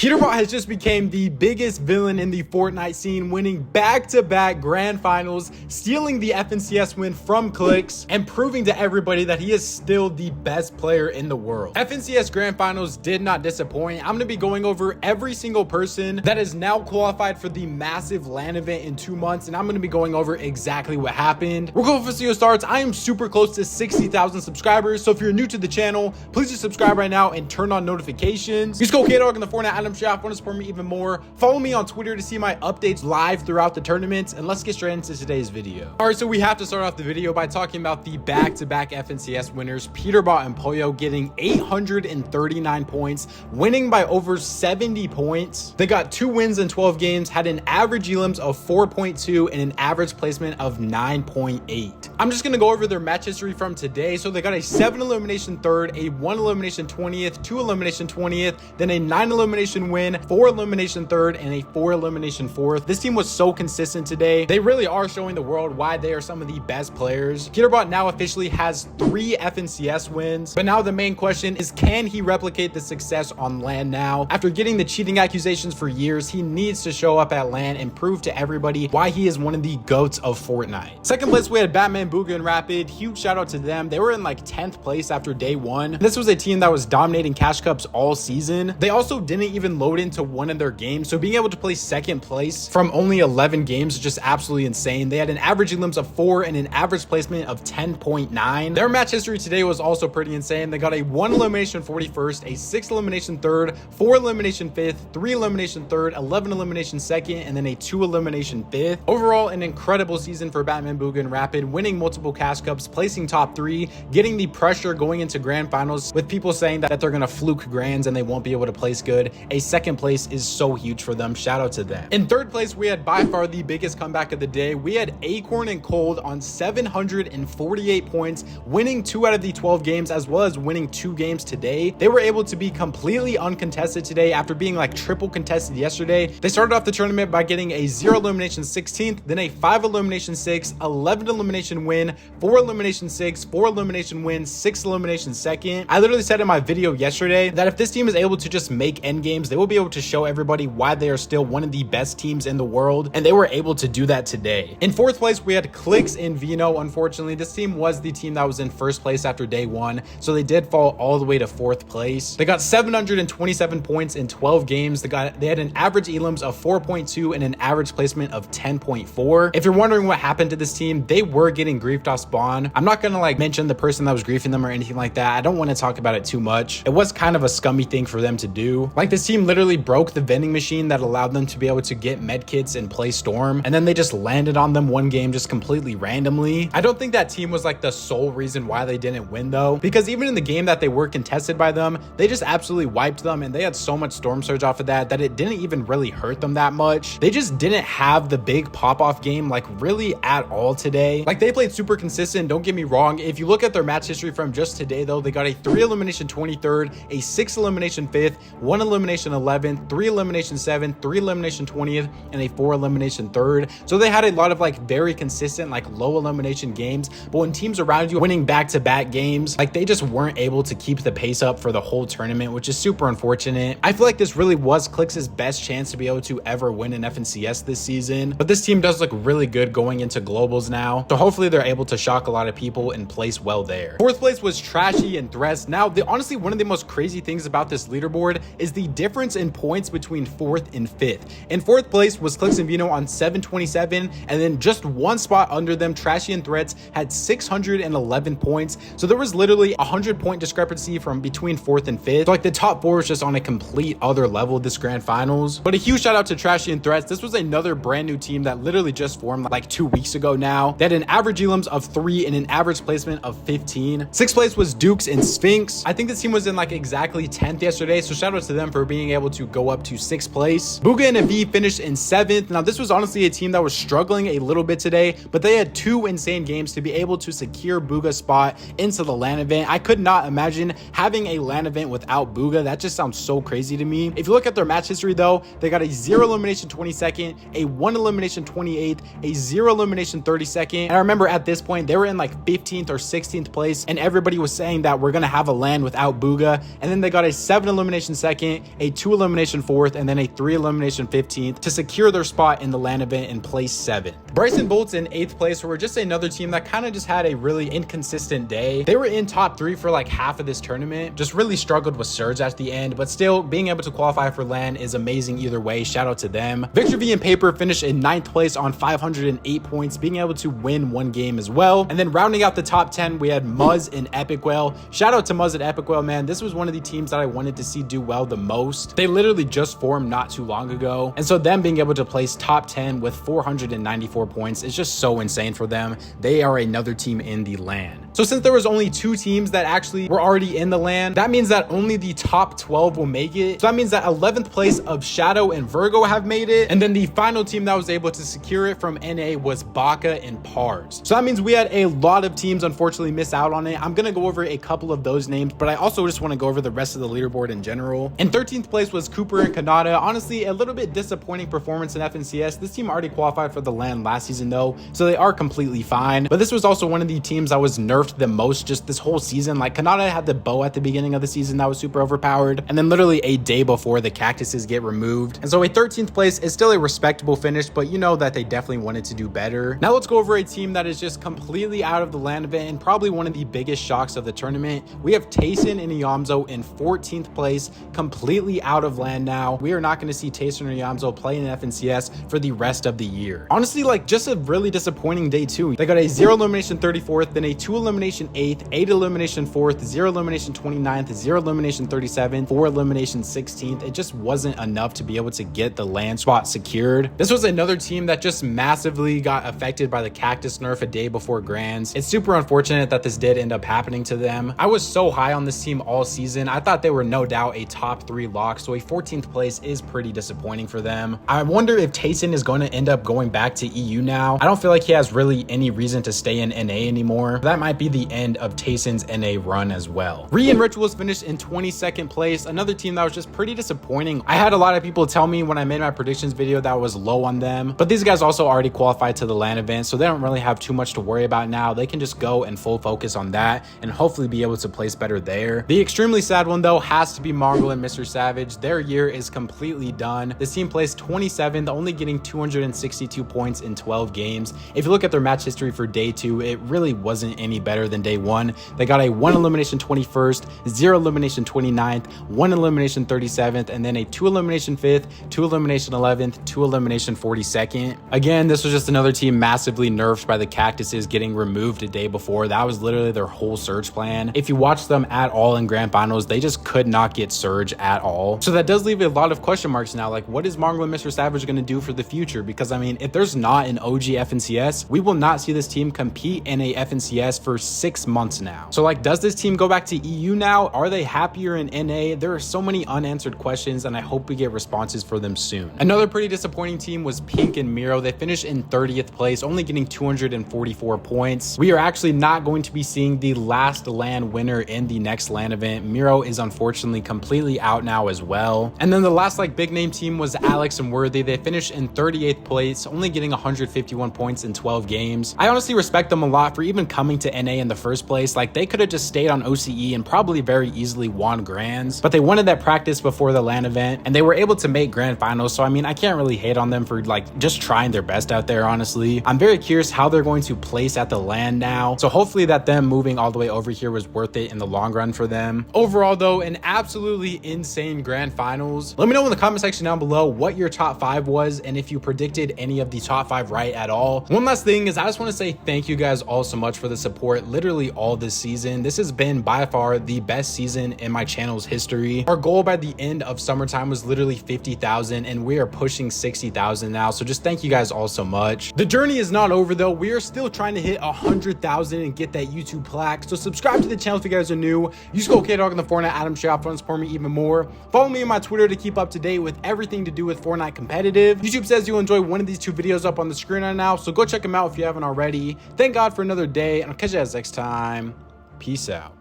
Peterbot has just become the biggest villain in the Fortnite scene, winning back-to-back grand finals, stealing the FNCS win from Clicks, and proving to everybody that he is still the best player in the world. FNCS grand finals did not disappoint. I'm going to be going over every single person that is now qualified for the massive LAN event in 2 months, and I'm going to be going over exactly what happened. We're going for CEO starts. I am super close to 60,000 subscribers, so if you're new to the channel, please just subscribe right now and turn on notifications. Use code Kdog in the Fortnite item shop. Want to support me even more? Follow me on Twitter to see my updates live throughout the tournaments, and let's get straight into today's video. All right, so we have to start off the video by talking about the back-to-back FNCS winners, Peterbot and Pollo, getting 839 points, winning by over 70 points. They got 2 wins in 12 games, had an average elims of 4.2 and an average placement of 9.8. I'm just going to go over their match history from today. So they got a 7 elimination third, a 1 elimination 20th, 2 elimination 20th, then a 9 elimination win, 4 elimination third, and a 4 elimination fourth. This team was so consistent today. They really are showing the world why they are some of the best players. Peterbot now officially has 3 FNCS wins, but now the main question is, can he replicate the success on LAN now? After getting the cheating accusations for years, he needs to show up at LAN and prove to everybody why he is one of the GOATs of Fortnite. Second place, we had Batman, Boogan, Rapid. Huge shout out to them. They were in like 10th place after day 1. This was a team that was dominating cash cups all season. They also didn't even load into one of their games, so being able to play second place from only 11 games is just absolutely insane. They had an average elims of 4 and an average placement of 10.9. Their match history today was also pretty insane. They got a 1 elimination 41st, a 6 elimination third, 4 elimination 5th, 3 elimination third, 11 elimination second, and then a 2 elimination 5th. Overall, an incredible season for Batman, Boogan, Rapid, winning multiple cash cups, placing top 3, getting the pressure going into grand finals with people saying that they're gonna fluke grands and they won't be able to place good. A second place is so huge for them. Shout out to them. In third place, we had by far the biggest comeback of the day. We had Acorn and Cold on 748 points, winning 2 out of the 12 games, as well as winning 2 games today. They were able to be completely uncontested today after being like triple contested yesterday. They started off the tournament by getting a 0 elimination 16th, then a 5 elimination 6, 11 elimination win, 4 elimination 6, 4 elimination win, 6 elimination second. I literally said in my video yesterday that if this team is able to just make end games, they will be able to show everybody why they are still one of the best teams in the world, and they were able to do that today. In fourth place, we had Clicks and Vino. Unfortunately, this team was the team that was in first place after day 1, so they did fall all the way to 4th place. They got 727 points in 12 games. They had an average elims of 4.2 and an average placement of 10.4. If you're wondering what happened to this team, they were getting griefed off spawn. I'm not gonna like mention the person that was griefing them or anything like that. I don't want to talk about it too much. It was kind of a scummy thing for them to do. Like, this team literally broke the vending machine that allowed them to be able to get medkits and play Storm, and then they just landed on them one game just completely randomly. I don't think that team was like the sole reason why they didn't win though, because even in the game that they were contested by them, they just absolutely wiped them, and they had so much Storm Surge off of that it didn't even really hurt them that much. They just didn't have the big pop-off game like really at all today. Like, they played super consistent, don't get me wrong. If you look at their match history from just today though, they got a 3 elimination 23rd, a 6 elimination 5th, 1 elimination 11th, 3 elimination 7th, 3 elimination 20th, and a 4 elimination 3rd. So they had a lot of like very consistent like low elimination games, but when teams around you winning back-to-back games, like, they just weren't able to keep the pace up for the whole tournament, which is super unfortunate. I feel like this really was Clicks' best chance to be able to ever win an FNCS this season, but this team does look really good going into globals now, so hopefully they're able to shock a lot of people and place well there. Fourth place was Trashy and Threats. Now, honestly, one of the most crazy things about this leaderboard is the difference in points between 4th and 5th. In 4th place was Clicks and Vino on 727, and then just one spot under them, Trashy and Threats had 611 points. So there was literally a 100-point discrepancy from between 4th and 5th. So like, the top 4 is just on a complete other level this grand finals. But a huge shout out to Trashy and Threats. This was another brand new team that literally just formed like 2 weeks ago now. They had an average elims of 3 and an average placement of 15. 6th place was DukesSphinx. I think this team was in like exactly 10th yesterday, so shout out to them for being able to go up to 6th place. Boogan and V finished in 7th. Now, this was honestly a team that was struggling a little bit today, but they had 2 insane games to be able to secure Booga's spot into the LAN event. I could not imagine having a LAN event without Booga. That just sounds so crazy to me. If you look at their match history though, they got a 0 elimination 22nd, a 1 elimination 28th, a 0 elimination 32nd. And I remember at this point, they were in like 15th or 16th place, and everybody was saying that we're gonna have a LAN without Booga. And then they got a 7 elimination second, a a 2 elimination 4th and then a 3 elimination 15th to secure their spot in the LAN event and place 7th. BrysonBolts in 8th place were just another team that kind of just had a really inconsistent day. They were in top 3 for like half of this tournament, just really struggled with Surge at the end, but still being able to qualify for LAN is amazing either way. Shout out to them. VictorV and Paper finished in 9th place on 508 points, being able to win 1 game as well. And then rounding out the top 10, we had Muzz and Epic Whale. Shout out to Muzz and Epic Whale, man. This was one of the teams that I wanted to see do well the most. They literally just formed not too long ago. And so them being able to place top 10 with 494 points is just so insane for them. They are another team in the LAN. So since there was only 2 teams that actually were already in the LAN, that means that only the top 12 will make it. So that means that 11th place of Shadow and Virgo have made it. And then the final team that was able to secure it from NA was Baka and Pars. So that means we had a lot of teams unfortunately miss out on it. I'm going to go over a couple of those names, but I also just want to go over the rest of the leaderboard in general. In 13th place was Cooper and Kanata. Honestly, a little bit disappointing performance in FNCS. This team already qualified for the LAN last season though, so they are completely fine. But this was also one of the teams that was nerfed the most just this whole season. Like Kanata had the bow at the beginning of the season that was super overpowered, and then literally a day before the cactuses get removed. And so a 13th place is still a respectable finish, but you know that they definitely wanted to do better. Now let's go over a team that is just completely out of the LAN event and probably one of the biggest shocks of the tournament. We have Tayson and Iyamzo in 14th place, completely out of LAN now. We are not going to see Tayson or Iyamzo play in FNCS for the rest of the year. Honestly, like just a really disappointing day too. They got a 0 elimination 34th, then a 2 elimination 8th, 8 elimination 4th, 0 elimination 29th, 0 elimination 37th, 4 elimination 16th. It just wasn't enough to be able to get the LAN spot secured. This was another team that just massively got affected by the cactus nerf a day before Grands. It's super unfortunate that this did end up happening to them. I was so high on this team all season. I thought they were no doubt a top 3 lock, so a 14th place is pretty disappointing for them. I wonder if Tayson is going to end up going back to EU now. I don't feel like he has really any reason to stay in NA anymore. That might be the end of Tayson's NA run as well. Re and Rituals finished in 22nd place, another team that was just pretty disappointing. I had a lot of people tell me when I made my predictions video that I was low on them, but these guys also already qualified to the LAN event, so they don't really have too much to worry about now. They can just go and full focus on that and hopefully be able to place better there. The extremely sad one though has to be Mongrel and Mr. Savage. Their year is completely done. This team placed 27th, only getting 262 points in 12 games. If you look at their match history for day 2, it really wasn't any better than day 1. They got a 1 elimination 21st, 0 elimination 29th, 1 elimination 37th, and then a 2 elimination 5th, 2 elimination 11th, 2 elimination 42nd. Again, this was just another team massively nerfed by the cactuses getting removed a day before. That was literally their whole Surge plan. If you watch them at all in grand finals, they just could not get Surge at all. So that does leave a lot of question marks now. Like, what is Mongrel and Mr. Savage going to do for the future? Because I mean, if there's not an OG FNCS, we will not see this team compete in a FNCS for 6 months now. So like, does this team go back to EU now? Are they happier in NA? There are so many unanswered questions, and I hope we get responses for them soon. Another pretty disappointing team was Pink and Miro. They finished in 30th place, only getting 244 points. We are actually not going to be seeing the last LAN winner in the next LAN event. Miro is unfortunately completely out now as well. And then the last like big name team was Alex and Worthy. They finished in 38th place, only getting 151 points in 12 games. I honestly respect them a lot for even coming to NA in the first place. Like, they could have just stayed on OCE and probably very easily won Grands, but they wanted that practice before the LAN event, and they were able to make grand finals. So I mean, I can't really hate on them for like just trying their best out there. Honestly, I'm very curious how they're going to place at the LAN now, so hopefully that them moving all the way over here was worth it in the long run for them. Overall though, an absolutely insane grand finals. Let me know in the comment section down below what your top 5 was and if you predicted any of the top 5 right at all. One last thing is I just want to say thank you guys all so much for the support literally all this season. This has been by far the best season in my channel's history. Our goal by the end of summertime was literally 50,000, and we are pushing 60,000 now, so just thank you guys all so much. The journey is not over though. We are still trying to hit 100,000 and get that YouTube plaque, so subscribe to the channel if you guys are new. Use code Kdog in the Fortnite item shop to support me even more. Follow me on my Twitter to keep up to date with everything to do with Fortnite competitive. YouTube says you'll enjoy one of these 2 videos up on the screen right now, so go check them out if you haven't already. Thank God for another day, and I'll catch you guys next time. Peace out.